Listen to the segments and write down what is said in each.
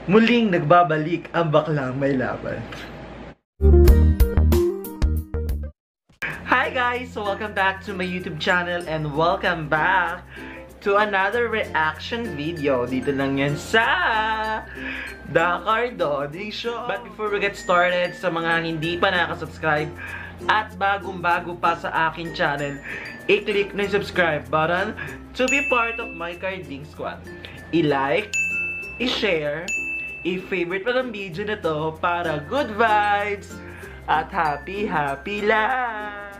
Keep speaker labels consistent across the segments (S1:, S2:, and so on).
S1: Muling nagbabalik ang baklang may laban. Hi guys! So welcome back to my YouTube channel and welcome back to another reaction video. Dito lang yan sa The Cardoding Show. But before we get started, sa mga hindi pa nakasubscribe at bagong-bago pa sa akin channel, i-click na yung subscribe button to be part of my Carding Squad. I-like, i-share, i-favorite pa ng video na to para good vibes at happy lang!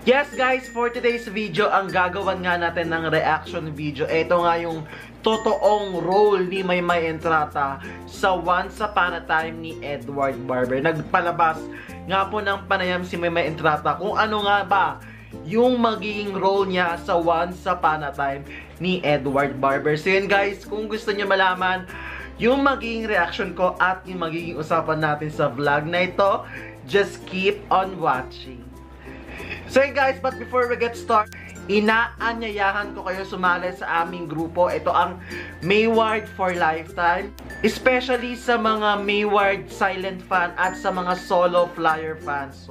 S1: Yes guys, for today's video, ang gagawan nga natin ng reaction video. Ito nga yung totoong role ni Maymay Entrata sa Once Upon a Time ni Edward Barber. Nagpalabas nga po ng panayam si Maymay Entrata kung ano nga ba yung magiging role niya sa Once Upon a Time ni Edward Barber. So yun guys, kung gusto niyo malaman yung magiging reaction ko at yung magiging usapan natin sa vlog na ito, just keep on watching. So yun guys, but before we get started, inaanyayahan ko kayo sumali sa aming grupo. Ito ang Mayward for Lifetime. Especially sa mga Mayward silent fan at sa mga solo flyer fans.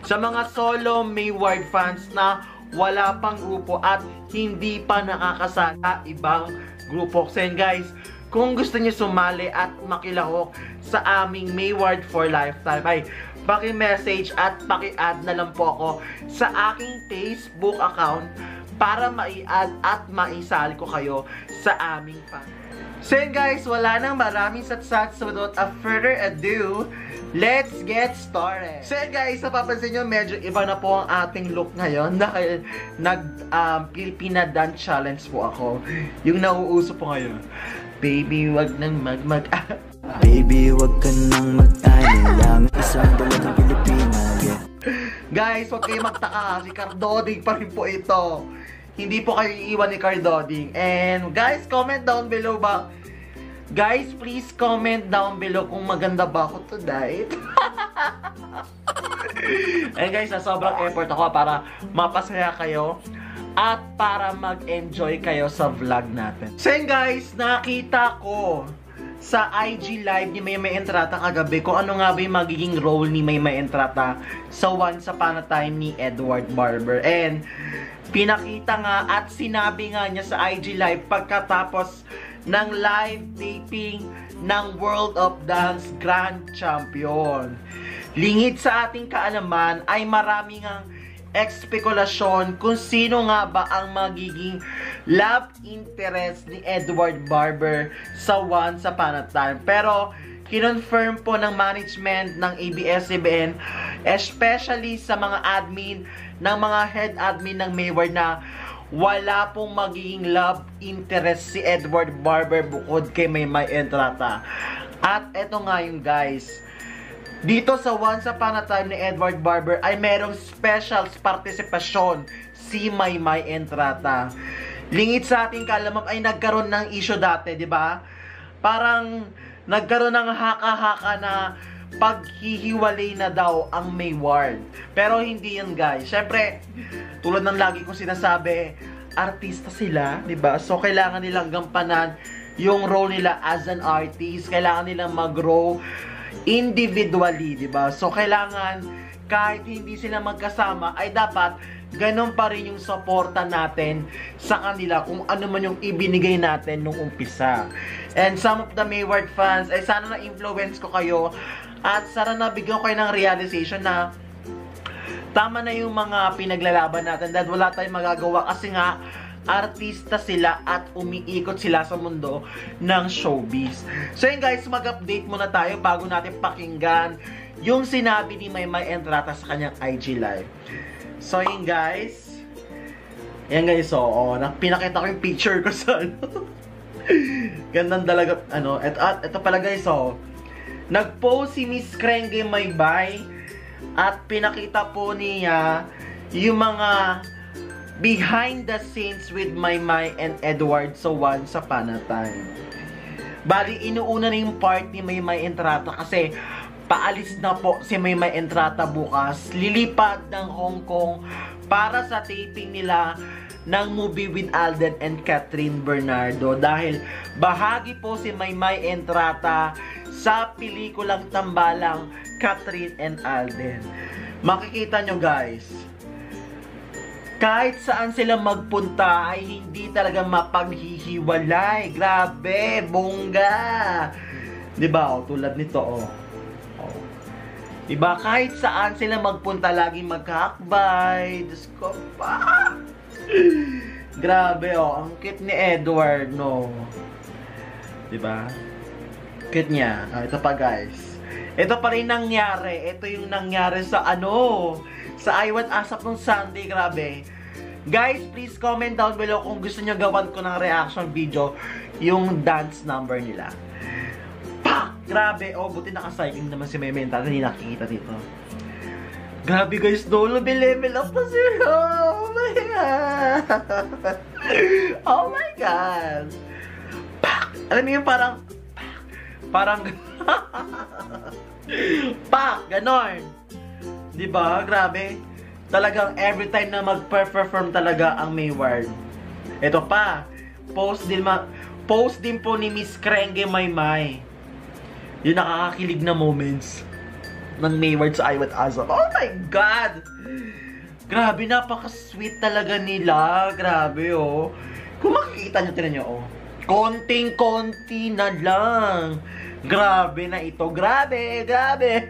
S1: Sa mga solo Mayward fans na wala pang grupo at hindi pa nakakasala ibang grupo. So yun guys, kung gusto niyo sumali at makilahok sa aming Mayward for Lifetime, ay paki-message at paki-add na lang po ako sa aking Facebook account para mai-add at maisali ko kayo sa aming fan. So yun guys, wala nang maraming satsat, so without a further ado, let's get started. So yun guys, napapansin nyo, medyo iba na po ang ating look ngayon dahil Filipina Dance Challenge po ako. Yung nauuso po ngayon. Baby, wag nang
S2: Baby, wag ka nang mag-alala. Isang dalagang Pilipina, yeah.
S1: Guys, wag kayo magtaka. Si Cardoding pa rin po ito. Hindi po kayo iiwan ni Cardoding. And guys, comment down below ba? Guys, please comment down below kung maganda ba ako tonight. And guys, sobrang effort ako para mapasaya kayo at para mag-enjoy kayo sa vlog natin. So yun guys, nakita ko sa IG live ni Maymay Entrata kagabi kung ano nga ba yung magiging role ni Maymay Entrata sa Once Upon a Time ni Edward Barber. And pinakita nga at sinabi nga niya sa IG live pagkatapos ng live taping ng World of Dance Grand Champion. Lingid sa ating kaalaman ay maraming ang ekspekulasyon kung sino nga ba ang magiging love interest ni Edward Barber sa Once Upon a Time. Pero kinonfirm po ng management ng ABS-CBN, especially sa mga admin, ng mga head admin ng Mayward, na wala pong magiging love interest si Edward Barber bukod kay Maymay Entrata. At eto nga yung guys, dito sa Once Upon a Time ni Edward Barber ay merong special partisipasyon si Maymay Entrata. Lingid sa ating kaalaman ay nagkaroon ng issue dati, di ba? Parang nagkaroon ng haka-haka na paghihiwalay na daw ang Mayward. Pero hindi yan guys. Syempre, tulad ng lagi kong sinasabi, artista sila, di ba? So kailangan nilang gampanan yung role nila as an artist. Kailangan nilang mag-grow individually, di ba? So kailangan kahit hindi sila magkasama ay dapat ganun pa rin yung suporta natin sa kanila kung ano man yung ibinigay natin nung umpisa. And some of the Mayward fans ay sana na-influence ko kayo at sana nabigyan ko kayo ng realization na tama na yung mga pinaglalaban natin dahil wala tayong magagawa kasi nga artista sila at umiikot sila sa mundo ng showbiz. So yun guys, mag-update muna tayo bago natin pakinggan yung sinabi ni Maymay Entrata sa kanyang IG live. So yun guys, yan guys, so pinakita ko yung picture ko sa gandang talaga, ito pala guys, nag-post si Miss Krenge Maybay at pinakita po niya yung mga behind the scenes with Maymay and Edward sa Once Upon a Time. Bali, inuuna na yung part ni Maymay Entrata kasi paalis na po si Maymay Entrata bukas. Lilipad ng Hong Kong para sa taping nila ng movie with Alden and Catherine Bernardo dahil bahagi po si Maymay Entrata sa pelikulang Tambalang Catherine and Alden. Makikita nyo guys, kahit saan sila magpunta ay hindi talaga mapaghihiwalay. Grabe, bongga. Diba? O, tulad nito, oh. Oh. Diba? Kahit saan sila magpunta, laging magkakbay. Diyos ko pa. Grabe, oh. Ang cute ni Edward, no? Diba? Cute niya. Ah, ito pa, guys. Ito pa rin nangyari. Ito yung nangyari sa ano? Sa Iwan Asap nung Sunday, grabe. Guys, please comment down below kung gusto nyo gawan ko ng reaction video yung dance number nila. Pak! Grabe. Oh, buti naka-cycling naman si Mementa. Hindi nakikita dito. Grabe guys, dolo, level up na sila. Oh my God. Oh my God. Pak! Alam mo yung parang parang pak! Ganon. Diba? Grabe. Talagang every time na mag-perform talaga ang Mayward. Ito pa. Post din po ni Miss Krenge Maymay. Yung nakakakilig na moments ng Mayward sa Iwan Asap. Oh my God! Grabe, napaka-sweet talaga nila. Grabe, oh. Kung makikita nyo, tinan nyo, oh. Konting-konti na lang. Grabe na ito. Grabe, grabe.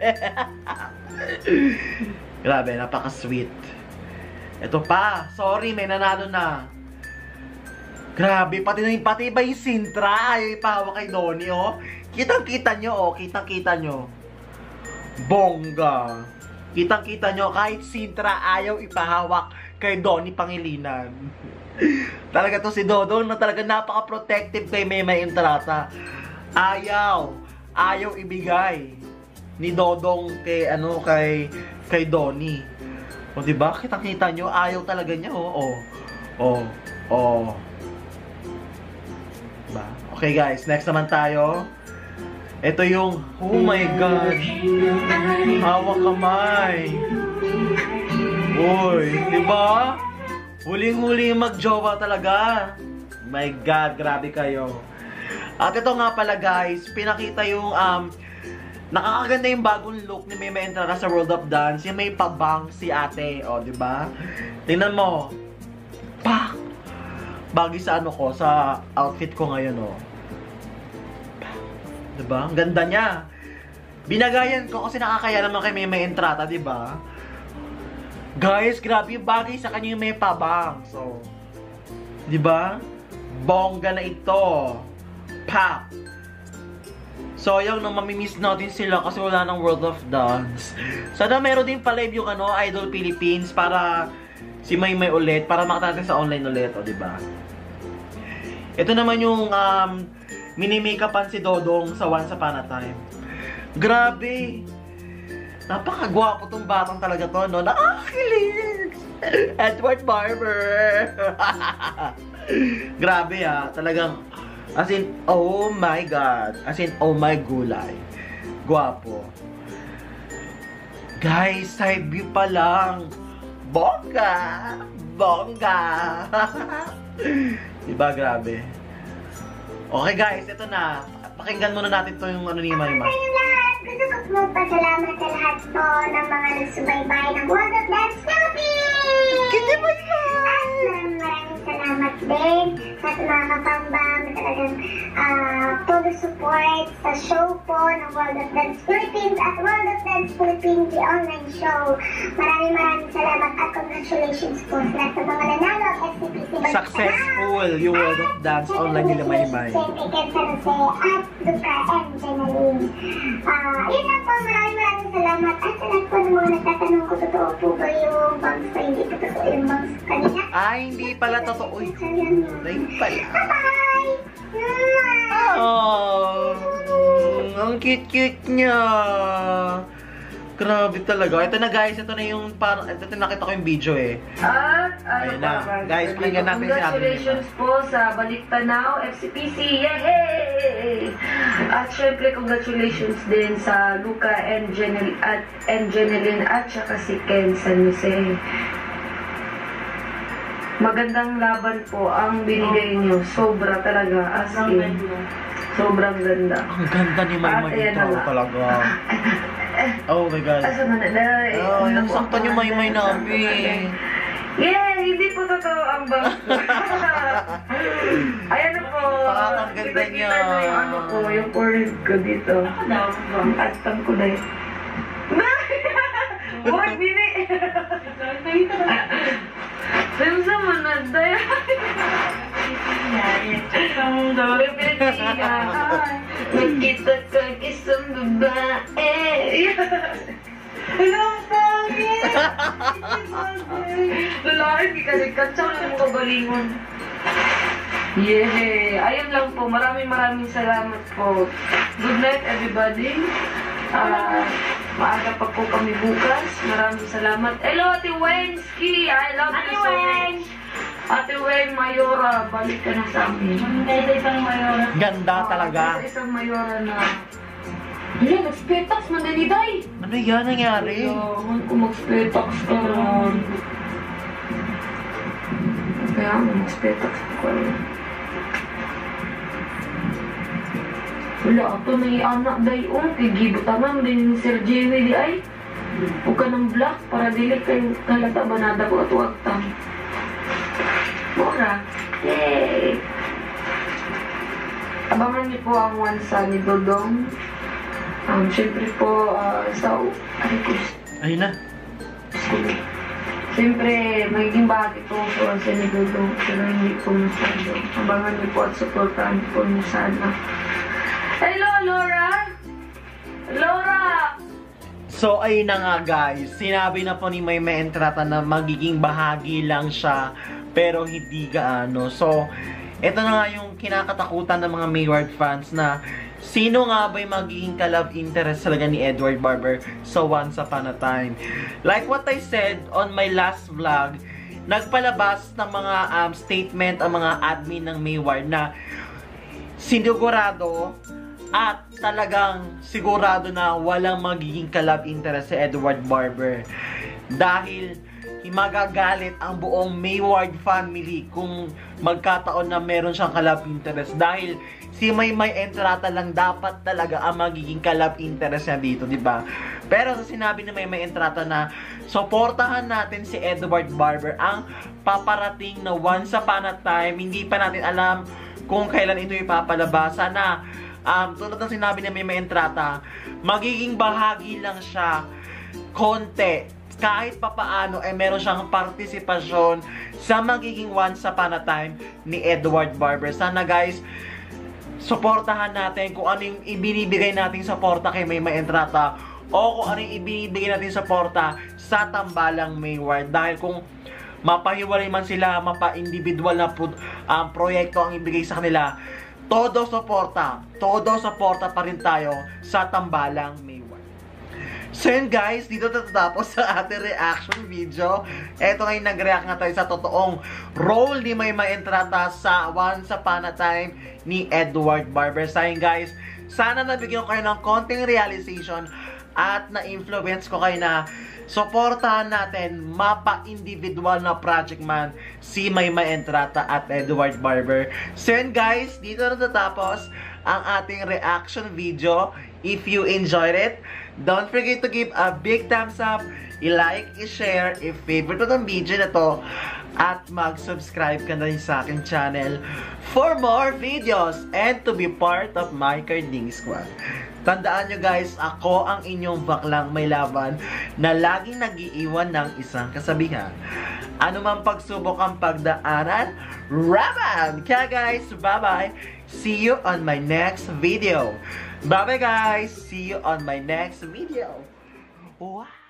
S1: Grabe, napaka-sweet. Ito pa. Sorry, may nanalo na. Grabe, pati ba yung Sintra? Ayaw ipahawak kay Donnie, oh. Kitang-kita nyo, oh. Kitang-kita nyo. Bongga. Kitang-kita nyo, kahit Sintra ayaw ipahawak kay Donnie Pangilinan. Talaga to si Dodong na talaga napaka-protective kay Maymay Entrata. Ayaw ibigay ni Dodong kay kay Donnie. O diba? Kitang-kita nyo, ayaw talaga niya, oh. Diba? Okay guys, next naman tayo. Ito yung, oh my God, hawak kamay. Uy, diba? Huling-huli yung magjowa talaga. My God, grabe kayo. At ito nga pala guys, pinakita yung nakakaganda yung bagong look ni Maymay Entrata sa World of Dance. Yung may pabang si ate, o, diba? Tingnan mo. Pak! Bagay sa ano ko, sa outfit ko ngayon, o. Diba? Ang ganda niya. Binagayan ko kasi nakakaya naman kay Maymay Entrata, diba? Guys, grabe yung bagay sa kanya yung may pabang. So, diba? Bongga na ito. Pak! So, yung nang mamimiss natin sila kasi wala ng World of Dance. Sana meron din pa-live yung Idol Philippines para si Maymay ulit, para makita natin sa online ulit, o, diba? Ito naman yung mini-makeupan si Dodong sa Once Upon a Time. Grabe! Napakagwapo tong batang talaga to, no? Nakakilig! Edward Barber! Grabe, ha? Talagang, as in, oh my God. As in, oh my gulay. Gwapo. Guys, side view pa lang. Bongga! Bongga! Diba, grabe? Okay guys, ito na. Pakinggan muna natin to yung ni Maymay.
S3: Gusto ko magpasalamat sa lahat po ng mga nagsubaybay ng World of Dance Philippines!
S1: Kita mo yun!
S3: At maraming salamat din sa mga kapambang na talagang todo support sa show po ng World of Dance Philippines at World of Dance Philippines, the online show. Maraming salamat at congratulations po sa lahat ng mga nanalo at FCPC.
S1: Successful yung World of Dance online nila Maymay.
S3: Siyempre, Ken San Jose at Duca and Jenaline. Yun lang po, maraming salamat. At sa lahat po ng mga nagtatanong ko, totoo po ba yung bangs pa? Hindi po totoo yung bangs kanina?
S1: Ay, hindi pala totoo. Uy, hindi pala.
S3: Bye-bye!
S1: Oh, ang cute-cute niya. Grabe talaga. Ito na guys, ito na yung parang, ito nakita ko yung video eh.
S4: At
S1: ayun na. Guys, pakinggan natin si Ate
S4: congratulations po sa Balik Tanaw, FCPC. Yay! At syempre, congratulations din sa Luca and Jeneline at saka si Ken San Jose. Magandang laban po ang binigay niyo. Sobra talaga, as in. Sobrang ganda.
S1: Ang ganda ni Maymay ito talaga. Oh my God.
S4: Asa man na?
S1: Oh, nasaktan yung Maymay namin.
S4: Yeah, hindi po totoo ang bang. Ayan na po.
S1: Ang ganda niya.
S4: Kita na yung ano ko, yung forehead ko dito. Ang atang ko na yun. Huwag, bini! Sa'yo sa manad na yan. Nagkita ka isang babae. Hello, pangit! Lalaki, kikalikat. Tsaka lang kabalingon. Yay! Ayun lang po. Maraming salamat po. Good night, everybody. Maaga pa po kami bukas. Maraming salamat. Hello, Ate Wenski! I love you so much. Ate Wen, Mayora, balik ka na sa amin.
S1: Ganda talaga.
S4: Isang Mayora na. Hala, nag-spetax man na ni Day.
S1: Ano yan nangyari?
S4: Kailangan ko mag-spetax ka ron. Kaya mag-spetax ko ron. Wala, ito na anak Day. Kay gibutangan din Sir Jimmy di ay. Huwag ka ng black para dili kayo kalata banada ko at wagtang. Mura. Yay! Abangan niyo po ang wansa ni Dodong. Siyempre po,
S1: Ayun na.
S4: Siyempre, magiging bahagi po sa wansa ni Dodong. Pero hindi po masyado. Abangan niyo po at supportahan po niyo sana. Hello, Laura! Laura!
S1: So, ayun na nga guys. Sinabi na po ni Maymay Entrata na magiging bahagi lang siya. Pero hindi gaano. So, ito na nga yung kinakatakutan ng mga Mayward fans na sino nga ba'y magiging ka-love interest talaga ni Edward Barber sa Once Upon a Time. Like what I said on my last vlog, nagpalabas ng mga statement ang mga admin ng Mayward na sinigurado at talagang sigurado na walang magiging ka-love interest si Edward Barber. Dahil magagalit ang buong Mayward family kung magkataon na meron siyang ka-love interest. Dahil si Maymay Entrata lang dapat talaga ang magiging ka-love interest niya dito, di ba? Pero sa sinabi ni Maymay Entrata na suportahan natin si Edward Barber ang paparating na Once Upon a Time, hindi pa natin alam kung kailan ito ipapalabas. Sana tulad ng sinabi ni Maymay Entrata, magiging bahagi lang siya konti. Kahit papaano meron siyang partisipasyon sa magiging Once Upon a Time ni Edward Barber. Sana guys, suportahan natin kung ano yung ibinibigay nating suporta kay Maymay Entrata o kung ano yung ibinibigay nating suporta sa Tambalang Mayward. Dahil kung mapahiwalay man sila, mapa-individual na proyekto ang ibigay sa kanila, todo suporta pa rin tayo sa Tambalang Mayward. So yun guys, dito natatapos sa ating reaction video. Eto ngayon, nag-react nga tayo sa totoong role ni Maymay Entrata sa Once Upon a Time ni Edward Barber. So yun guys, sana nabigyan ko kayo ng konting realization at na-influence ko kayo na suportahan natin mapa-individual na project man si Maymay Entrata at Edward Barber. So yun guys, dito natatapos ang ating reaction video. If you enjoyed it, don't forget to give a big thumbs up, i-like, i-share, i-favorite mo itong video na to, at mag-subscribe ka na rin sa aking channel for more videos and to be part of my Carding Squad. Tandaan nyo guys, ako ang inyong baklang may laban na laging nag-iiwan ng isang kasabihan. Ano man pagsubok ang pagdaanan, raban! Kaya guys, bye-bye! See you on my next video. Bye-bye guys! See you on my next video. Wow!